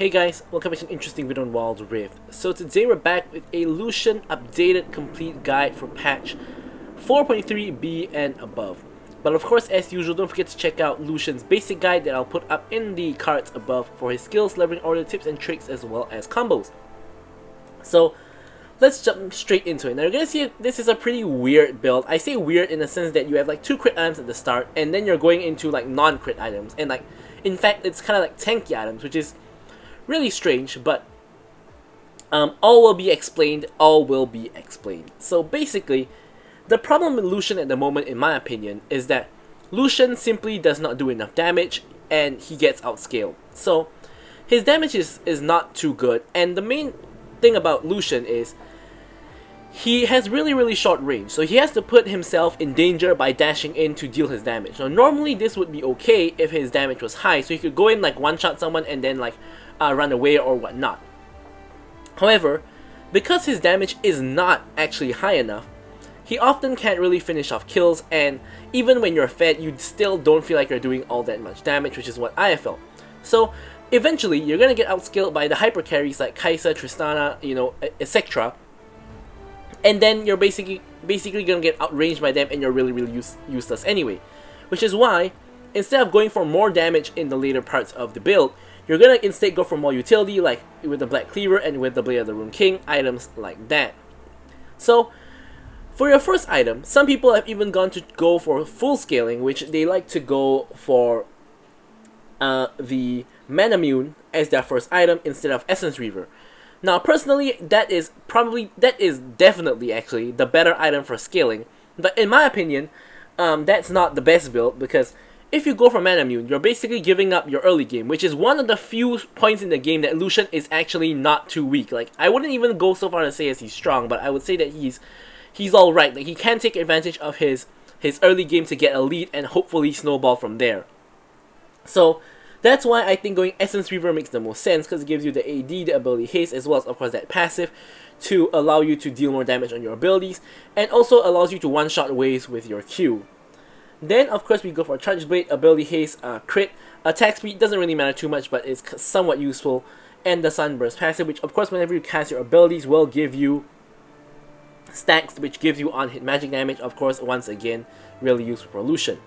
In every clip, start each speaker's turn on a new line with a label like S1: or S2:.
S1: Hey guys, welcome back to an interesting video on Wild Rift. So today we're back with a Lucian updated complete guide for patch 4.3b and above. But of course, as usual, don't forget to check out Lucian's basic guide that I'll put up in the cards above for his skills, leveling order, tips and tricks, as well as combos. So let's jump straight into it. Now you're gonna see this is a pretty weird build. I say weird in the sense that you have like 2 crit items at the start, and then you're going into like non-crit items, and like in fact it's kind of like tanky items, which is really strange, but all will be explained. So basically, the problem with Lucian at the moment, in my opinion, is that Lucian simply does not do enough damage and he gets outscaled. So his damage is not too good, and the main thing about Lucian is he has really short range, so he has to put himself in danger by dashing in to deal his damage. Now normally this would be okay if his damage was high, so he could go in like one-shot someone and then like run away or whatnot. However, because his damage is not actually high enough, he often can't really finish off kills, and even when you're fed, you still don't feel like you're doing all that much damage, which is what I have felt. So eventually you're gonna get outscaled by the hyper carries like Kai'Sa, Tristana, you know, etc. And then you're basically gonna get outranged by them, and you're really useless anyway. Which is why, instead of going for more damage in the later parts of the build, you're gonna instead go for more utility, like with the Black Cleaver and with the Blade of the Rune King, items like that. So for your first item, some people have even gone to go for full scaling, which they like to go for the Manamune as their first item instead of Essence Reaver. Now personally, that is definitely actually the better item for scaling, but in my opinion, that's not the best build, because if you go for Manamune, you're basically giving up your early game, which is one of the few points in the game that Lucian is actually not too weak. Like, I wouldn't even go so far to say as he's strong, but I would say that he's alright. Like, he can take advantage of his early game to get a lead and hopefully snowball from there. So that's why I think going Essence Reaver makes the most sense, because it gives you the AD, the ability haste, as well as of course that passive to allow you to deal more damage on your abilities, and also allows you to one-shot waves with your Q. Then of course we go for Charge Blade, ability haste, crit, attack speed doesn't really matter too much, but it's somewhat useful, and the Sunburst passive, which of course whenever you cast your abilities will give you stacks, which gives you on-hit magic damage, of course once again really useful for Lucian.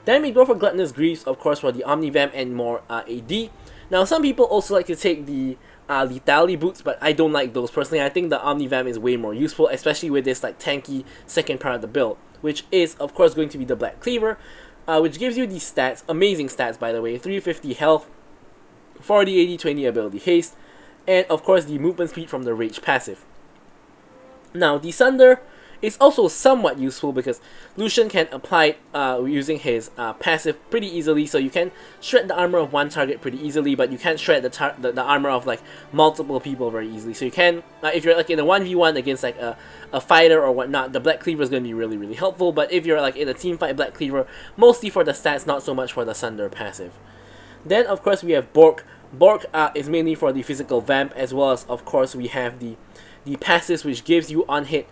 S1: Then we go for Gluttonous Greaves, of course for the Omnivamp and more AD. Now some people also like to take the Lethality boots, but I don't like those personally. I think the Omnivamp is way more useful, especially with this like tanky second part of the build, which is of course going to be the Black Cleaver, which gives you these stats, amazing stats by the way, 350 health, 40, 80, 20 ability haste, and of course the movement speed from the Rage passive. Now the Sunder is also somewhat useful because Lucian can apply it using his passive pretty easily, so you can shred the armor of one target pretty easily, but you can't shred the armor of like multiple people very easily. So you can, if you're like in a 1v1 against like a fighter or whatnot, the Black Cleaver is going to be really helpful, but if you're like in a team fight, Black Cleaver mostly for the stats, not so much for the Sunder passive. Then of course we have Bork. Bork is mainly for the physical vamp, as well as of course we have the passives, which gives you on-hit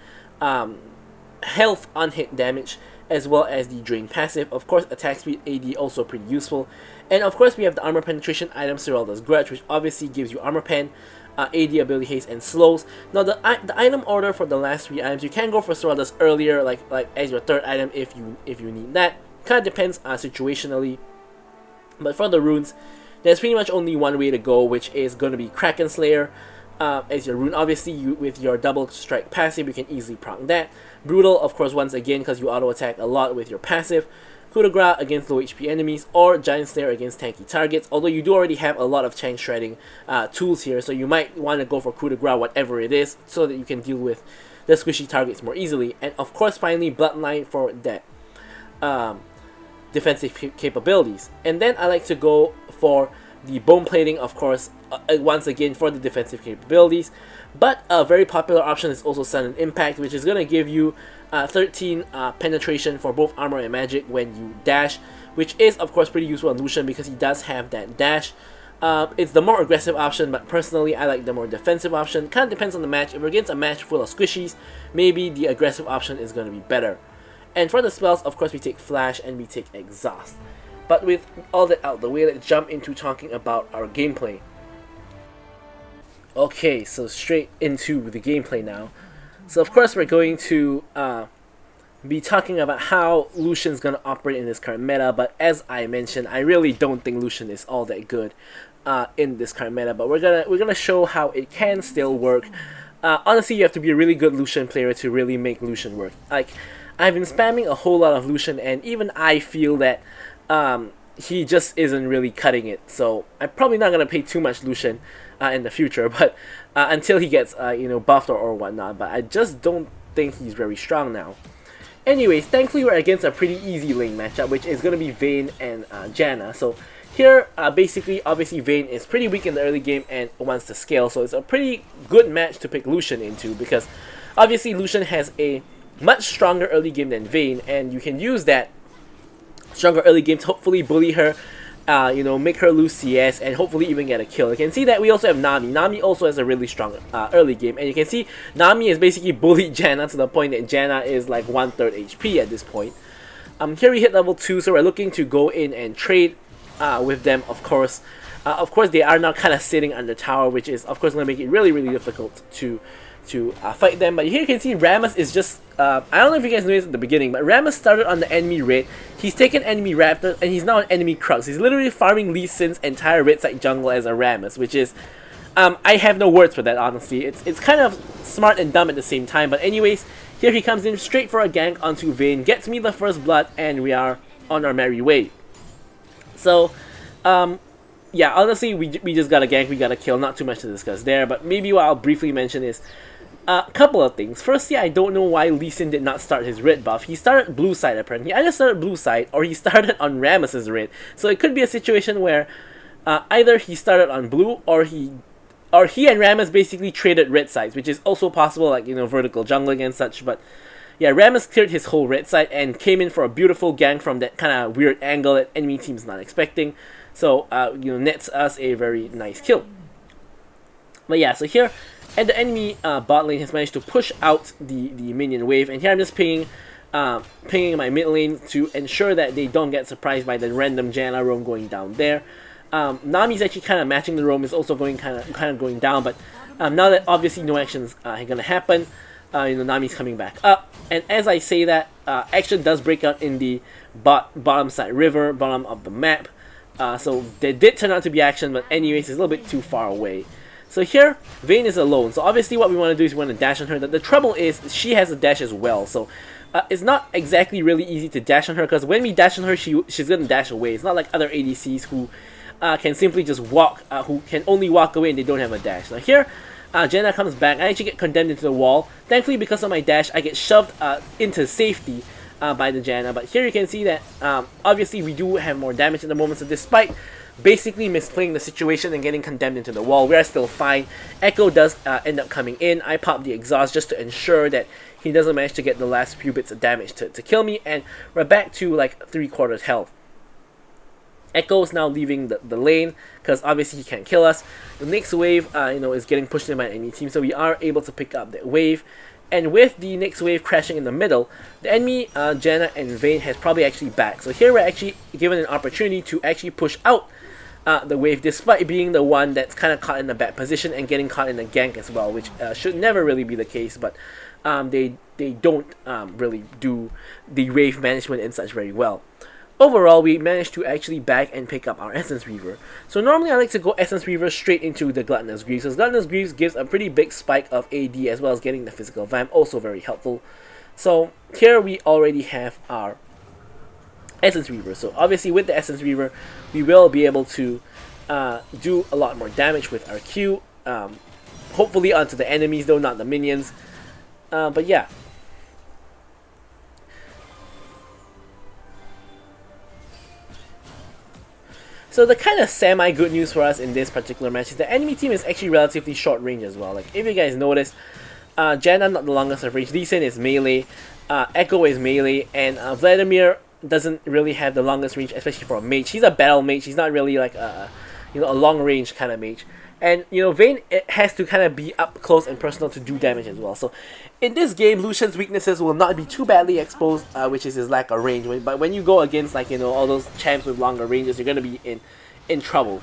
S1: health on-hit damage, as well as the drain passive. Of course attack speed, AD also pretty useful, and of course we have the armor penetration item Seralda's Grudge, which obviously gives you armor pen, AD, ability haste, and slows. Now the item order for the last 3 items, you can go for Seralda's earlier, like as your third item if you need that. Kind of depends situationally, but for the runes there's pretty much only one way to go, which is going to be Kraken Slayer as your rune. Obviously with your double strike passive you can easily proc that. Brutal, of course, once again because you auto attack a lot with your passive. Coup de grace against low HP enemies, or Giant Slayer against tanky targets, although you do already have a lot of chance shredding tools here, so you might want to go for Coup de grace, whatever it is, so that you can deal with the squishy targets more easily. And of course finally Bloodline for that defensive capabilities. And then I like to go for the Bone Plating, of course, once again for the defensive capabilities. But a very popular option is also Sudden Impact, which is going to give you 13 penetration for both armor and magic when you dash, which is of course pretty useful on Lucian because he does have that dash. It's the more aggressive option, but personally I like the more defensive option. Kind of depends on the match. If we're against a match full of squishies, maybe the aggressive option is going to be better. And for the spells, of course we take Flash and we take Exhaust. But with all that out of the way, let's jump into talking about our gameplay. Okay, so straight into the gameplay now. So of course we're going to be talking about how Lucian's going to operate in this current meta, but as I mentioned, I really don't think Lucian is all that good in this current meta, but we're gonna show how it can still work. Honestly, you have to be a really good Lucian player to really make Lucian work. Like, I've been spamming a whole lot of Lucian, and even I feel that he just isn't really cutting it. So I'm probably not gonna pay too much Lucian in the future, but until he gets buffed or whatnot. But I just don't think he's very strong now. Anyways, thankfully we're against a pretty easy lane matchup, which is gonna be Vayne and Janna. So here, basically, obviously Vayne is pretty weak in the early game and wants to scale, so it's a pretty good match to pick Lucian into, because obviously Lucian has a much stronger early game than Vayne, and you can use that stronger early game to hopefully bully her, make her lose CS, and hopefully even get a kill. You can see that we also have Nami. Nami also has a really strong early game, and you can see Nami has basically bullied Janna to the point that Janna is like 1/3 HP at this point. Here we hit level 2, so we're looking to go in and trade with them, of course. They are now kind of sitting on the tower, which is of course going to make it really difficult to fight them. But here you can see Rammus is just I don't know if you guys noticed at the beginning, but Rammus started on the enemy raid. He's taken enemy Raptor, and he's now an enemy Crux. He's literally farming Lee Sin's entire red side jungle as a Rammus, which is I have no words for that, honestly. It's kind of smart and dumb at the same time. But anyways, here he comes in straight for a gank onto Vayne, gets me the first blood, and we are on our merry way. So, yeah, honestly, we just got a gank, we got a kill, not too much to discuss there, but maybe what I'll briefly mention is a couple of things. Firstly, I don't know why Lee Sin did not start his red buff. He started blue side apparently. He either started blue side or he started on Rammus's red. So it could be a situation where either he started on blue or he and Rammus basically traded red sides, which is also possible, like, vertical jungling and such, but yeah, Rammus cleared his whole red side and came in for a beautiful gank from that kind of weird angle that enemy team's not expecting. So, nets us a very nice kill. But yeah, so here, and the enemy bot lane has managed to push out the minion wave, and here I'm just pinging my mid lane to ensure that they don't get surprised by the random Janna roam going down there. Nami's actually kind of matching the roam, is also going kind of going down, but now that obviously no actions are gonna happen, Nami's coming back up, and as I say that, action does break out in the bottom side river, bottom of the map. So there did turn out to be action, but anyways, it's a little bit too far away. So here, Vayne is alone. So obviously what we want to do is we want to dash on her. The trouble is she has a dash as well. So it's not exactly really easy to dash on her, because when we dash on her, she's going to dash away. It's not like other ADCs who can simply just walk, who can only walk away and they don't have a dash. Now here, Janna comes back. I actually get condemned into the wall. Thankfully, because of my dash, I get shoved into safety by the Janna. But here you can see that obviously we do have more damage at the moment. So despite basically misplaying the situation and getting condemned into the wall, we are still fine. Echo does end up coming in. I pop the exhaust just to ensure that he doesn't manage to get the last few bits of damage to kill me. And we're back to like 3/4 health. Echo is now leaving the lane because obviously he can't kill us. The next wave, is getting pushed in by an enemy team, so we are able to pick up that wave. And with the next wave crashing in the middle, the enemy Janna and Vayne has probably actually backed. So here we're actually given an opportunity to actually push out the wave, despite being the one that's kind of caught in the back position and getting caught in the gank as well, which should never really be the case. But they don't really do the wave management and such very well. Overall, we managed to actually back and pick up our Essence Reaver. So normally I like to go Essence Reaver straight into the Gluttonous Greaves, because Gluttonous Greaves gives a pretty big spike of AD as well as getting the physical vamp, also very helpful. So here we already have our Essence Reaver. So obviously with the Essence Reaver, we will be able to do a lot more damage with our Q. Hopefully onto the enemies though, not the minions. But yeah. So the kind of semi-good news for us in this particular match is the enemy team is actually relatively short range as well. Like, if you guys notice, Janna not the longest of range, Lee Sin is melee, Echo is melee, and Vladimir doesn't really have the longest range, especially for a mage. He's a battle mage, he's not really like a long range kind of mage. And Vayne has to kind of be up close and personal to do damage as well. So in this game, Lucian's weaknesses will not be too badly exposed, which is his lack of range. But when you go against all those champs with longer ranges, you're gonna be in trouble.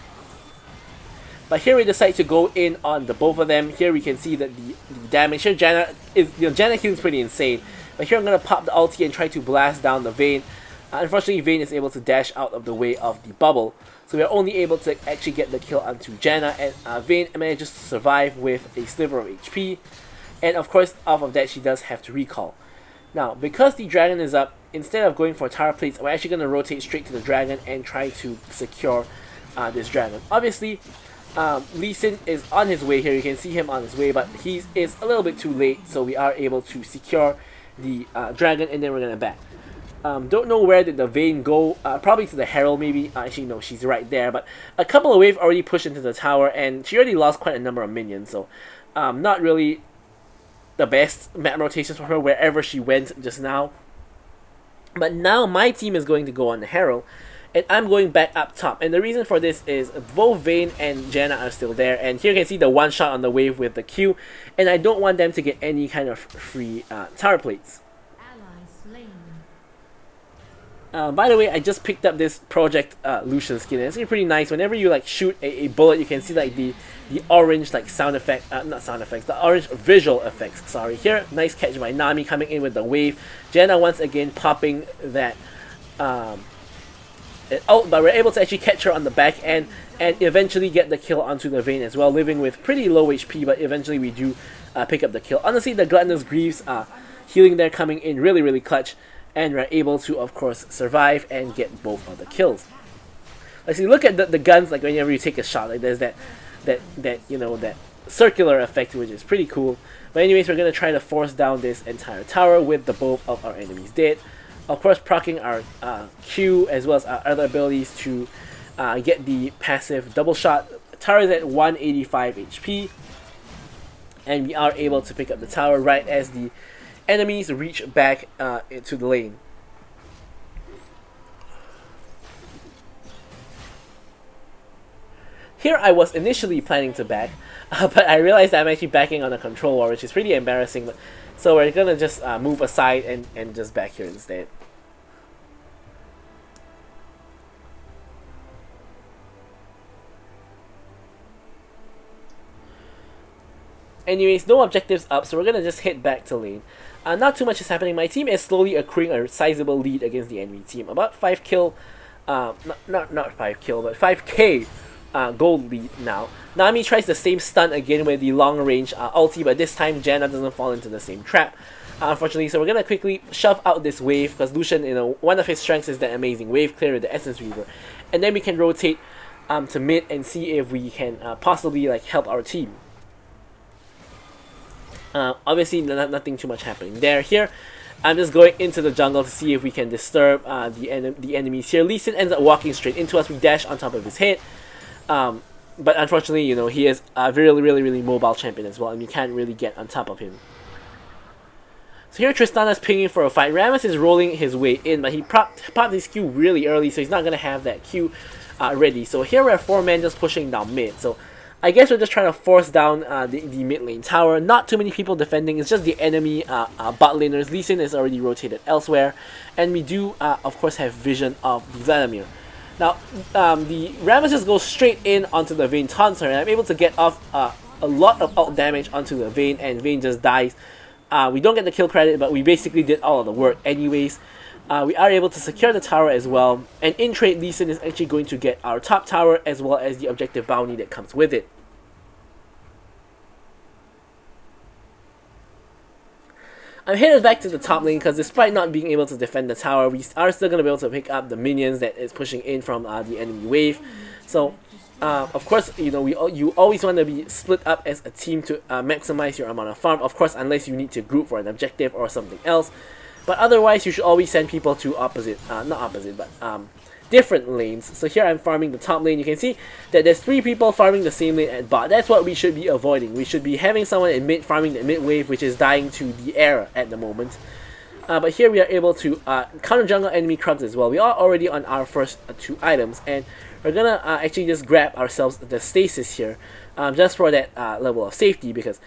S1: But here we decide to go in on the both of them. Here we can see that the damage. Here Janna is, Janna healing pretty insane. But here I'm gonna pop the ulti and try to blast down the Vayne. Unfortunately, Vayne is able to dash out of the way of the bubble. So we are only able to actually get the kill onto Janna, and Vayne manages to survive with a sliver of HP. And of course, off of that, she does have to recall. Now, because the dragon is up, instead of going for tower plates, we're actually going to rotate straight to the dragon and try to secure this dragon. Obviously, Lucian is on his way here. You can see him on his way, but he is a little bit too late, so we are able to secure the dragon, and then we're going to back. Don't know where did the Vayne go, probably to the Herald maybe. Actually no, she's right there, but a couple of waves already pushed into the tower, and she already lost quite a number of minions, so not really the best map rotations for her wherever she went just now. But now my team is going to go on the Herald, and I'm going back up top, and the reason for this is both Vayne and Janna are still there, and here you can see the one shot on the wave with the Q, and I don't want them to get any kind of free tower plates. By the way, I just picked up this Project Lucian skin. It's pretty nice. Whenever you like shoot a bullet, you can see like the orange like sound effect, not sound effects, the orange visual effects. Sorry. Here, nice catch by Nami coming in with the wave. Janna once again popping that ult, but we're able to actually catch her on the back end and eventually get the kill onto the Vayne as well, living with pretty low HP, but eventually we do pick up the kill. Honestly, the Gluttonous Greaves healing there coming in really clutch. And we're able to, of course, survive and get both of the kills. Like, so you look at the guns, like whenever you take a shot, like there's that you know, that circular effect, which is pretty cool. But anyways, we're gonna try to force down this entire tower with the both of our enemies dead. Of course, proccing our Q as well as our other abilities to get the passive double shot. Tower is at 185 HP, and we are able to pick up the tower right as the enemies reach back into the lane. Here I was initially planning to back, but I realized I'm actually backing on a control wall, which is pretty embarrassing. But so we're gonna just move aside and just back here instead. Anyways, no objectives up, so we're gonna just head back to lane. Not too much is happening. My team is slowly accruing a sizable lead against the enemy team. About 5 kill, not 5 kill, but 5k gold lead now. Nami tries the same stun again with the long range ulti, but this time Janna doesn't fall into the same trap. Unfortunately, so we're gonna quickly shove out this wave because Lucian, you know, one of his strengths is that amazing wave clear with the Essence Reaver, and then we can rotate to mid and see if we can possibly like help our team. Obviously, nothing too much happening there. Here, I'm just going into the jungle to see if we can disturb the enemies here. Lucian ends up walking straight into us. We dash on top of his head. But unfortunately, you know, he is a really mobile champion as well, and you can't really get on top of him. So here Tristana's pinging for a fight. Rammus is rolling his way in, but he popped his Q really early, so he's not going to have that Q ready. So here we're 4 men just pushing down mid. So I guess we're just trying to force down the mid lane tower. Not too many people defending. It's just the enemy bot laners. Lucian is already rotated elsewhere. And we do, of course, have vision of the Vladimir. Now, the Rammus just goes straight in onto the Vayne taunts her, and I'm able to get off a lot of ult damage onto the Vayne, and Vayne just dies. We don't get the kill credit, but we basically did all of the work anyways. We are able to secure the tower as well, and in trade, Lucian is actually going to get our top tower as well as the objective bounty that comes with it. I'm headed back to the top lane because despite not being able to defend the tower, we are still going to be able to pick up the minions that is pushing in from the enemy wave. So, of course, you know, you always want to be split up as a team to maximize your amount of farm. Of course, unless you need to group for an objective or something else. But otherwise, you should always send people to different lanes. So here I'm farming the top lane. You can see that there's 3 people farming the same lane at bot. That's what we should be avoiding. We should be having someone in mid farming the mid wave, which is dying to the air at the moment. But here we are able to counter jungle enemy crabs as well. We are already on our first 2 items, and we're gonna actually just grab ourselves the stasis here, just for that level of safety, because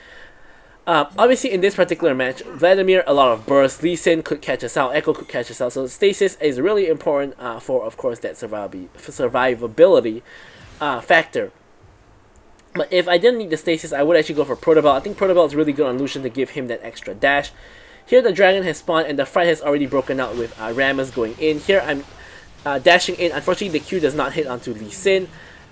S1: obviously in this particular match, Vladimir a lot of bursts, Lucian could catch us out, Echo could catch us out, so stasis is really important for, of course, that survivability factor. But if I didn't need the stasis, I would actually go for Protobelt. I think Protobelt is really good on Lucian to give him that extra dash. Here the dragon has spawned and the fight has already broken out with Rammus going in. Here I'm dashing in. Unfortunately, the Q does not hit onto Lee Sin.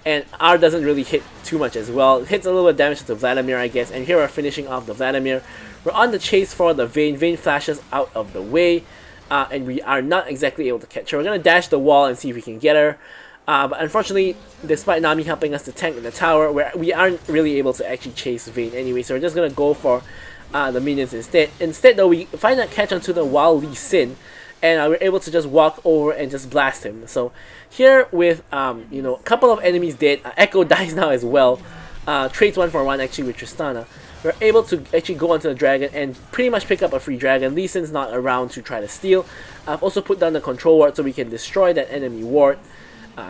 S1: And R doesn't really hit too much as well. It hits a little bit of damage to Vladimir, I guess. And here we're finishing off the Vladimir. We're on the chase for the Vayne. Vayne flashes out of the way. And we are not exactly able to catch her. We're going to dash the wall and see if we can get her. But unfortunately, despite Nami helping us to tank in the tower, we aren't really able to actually chase Vayne anyway. So we're just going to go for the minions instead. Instead, though, we find that catch onto the wild Lee Sin. And we're able to just walk over and just blast him. So here with, you know, a couple of enemies dead, Echo dies now as well. Trades 1-for-1 actually with Tristana. We're able to actually go onto the dragon and pretty much pick up a free dragon. Lee Sin's not around to try to steal. I've also put down the control ward so we can destroy that enemy ward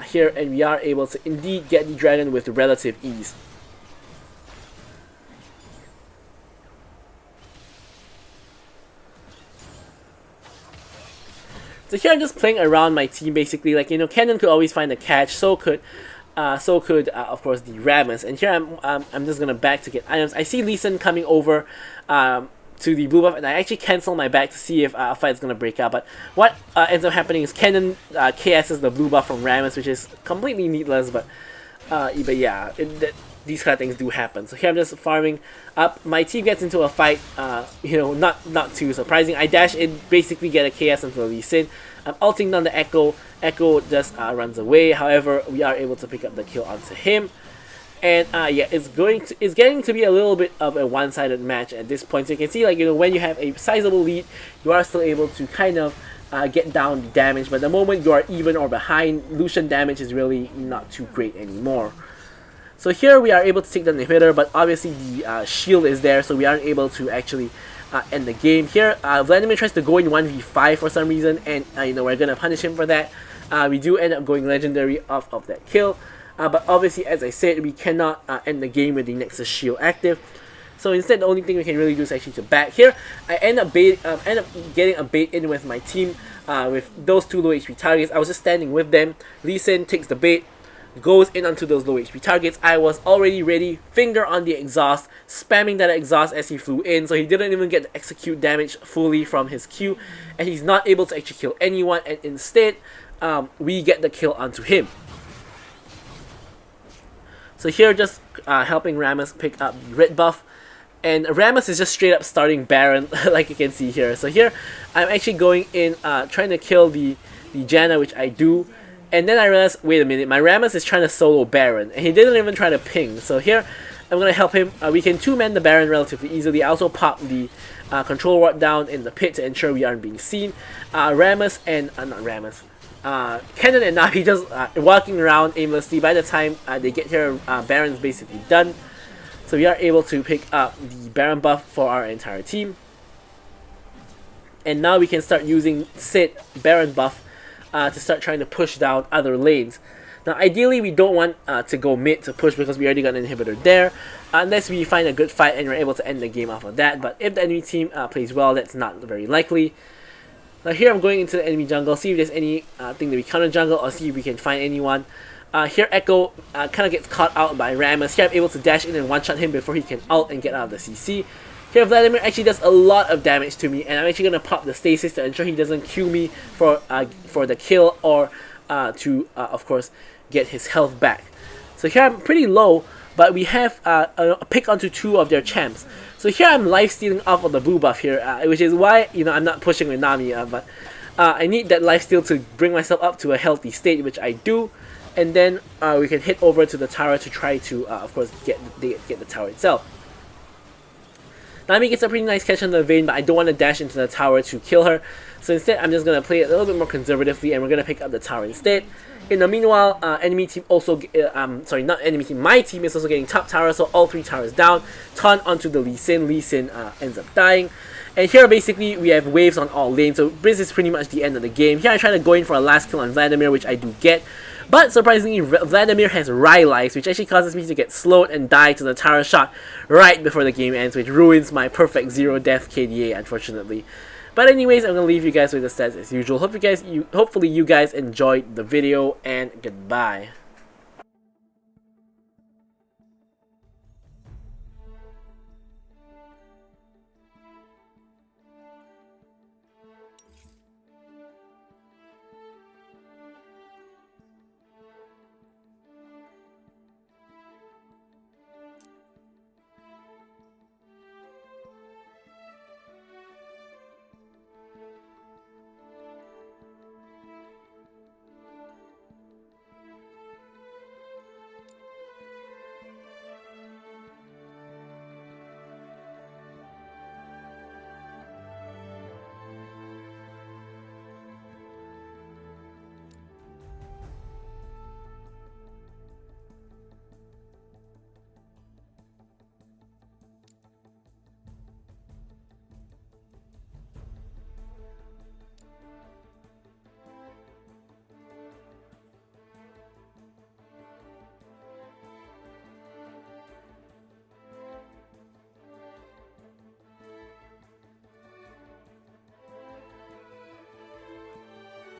S1: here. And we are able to indeed get the dragon with relative ease. So here I'm just playing around my team basically, like, you know, Kennen could always find a catch, so could of course the Rammus. And here I'm just gonna back to get items. I see Lee Sin coming over to the blue buff, and I actually cancel my back to see if a fight's gonna break out. But what ends up happening is Kennen KS's the blue buff from Rammus, which is completely needless, but yeah, these kind of things do happen. So here I'm just farming up. My team gets into a fight, you know, not too surprising. I dash in, basically get a KS into Lee Sin. I'm ulting down the Echo. Echo just runs away. However, we are able to pick up the kill onto him. And yeah, it's getting to be a little bit of a one-sided match at this point. So you can see, like, you know, when you have a sizable lead, you are still able to kind of get down the damage. But the moment you are even or behind, Lucian damage is really not too great anymore. So here we are able to take down the inhibitor, but obviously the shield is there, so we aren't able to actually end the game. Here, Vladimir tries to go in 1v5 for some reason, and you know, we're gonna punish him for that. We do end up going legendary off of that kill, but obviously, as I said, we cannot end the game with the Nexus shield active. So instead, the only thing we can really do is actually to back. Here, I end up getting a bait in with my team with those two low HP targets. I was just standing with them. Lee Sin takes the bait, goes in onto those low HP targets. I was already ready, finger on the exhaust, spamming that exhaust as he flew in, so he didn't even get to execute damage fully from his Q, and he's not able to actually kill anyone, and instead, we get the kill onto him. So here, just helping Rammus pick up the red buff, and Rammus is just straight up starting Baron, like you can see here. So here, I'm actually going in, trying to kill the Janna, which I do. And then I realized, wait a minute, my Rammus is trying to solo Baron, and he didn't even try to ping. So here, I'm going to help him. We can two-man the Baron relatively easily. I also pop the control ward down in the pit to ensure we aren't being seen. Rammus and, not Rammus, Kennen and Navi just walking around aimlessly. By the time they get here, Baron's basically done. So we are able to pick up the Baron buff for our entire team. And now we can start using Sid Baron buff to start trying to push down other lanes. Now ideally we don't want to go mid to push because we already got an inhibitor there, unless we find a good fight and we're able to end the game off of that. But if the enemy team plays well, that's not very likely. Now here I'm going into the enemy jungle, see if there's any thing that we counter jungle, or see if we can find anyone. Here Echo kind of gets caught out by Rammus. Here I'm able to dash in and one-shot him before he can ult and get out of the CC. Here Vladimir actually does a lot of damage to me, and I'm actually going to pop the stasis to ensure he doesn't Q me for the kill, or to of course get his health back. So here I'm pretty low, but we have a pick onto two of their champs. So here I'm lifestealing off of the blue buff here, which is why, you know, I'm not pushing with Nami, but I need that lifesteal to bring myself up to a healthy state, which I do, and then we can hit over to the tower to try to of course get the tower itself. Nami gets a pretty nice catch on the Vayne, but I don't want to dash into the tower to kill her. So instead, I'm just going to play it a little bit more conservatively, and we're going to pick up the tower instead. In the meanwhile, enemy team also, sorry, not enemy team, my team is also getting top tower, so all three towers down. Taunt onto the Lee Sin. Lee Sin ends up dying. And here, basically, we have waves on all lanes, so this is pretty much the end of the game. Here, I try to go in for a last kill on Vladimir, which I do get. But surprisingly, Vladimir has Rylai's, which actually causes me to get slowed and die to the tower shot right before the game ends, which ruins my perfect 0-death KDA, unfortunately. But anyways, I'm going to leave you guys with the stats as usual. Hopefully you guys enjoyed the video, and goodbye.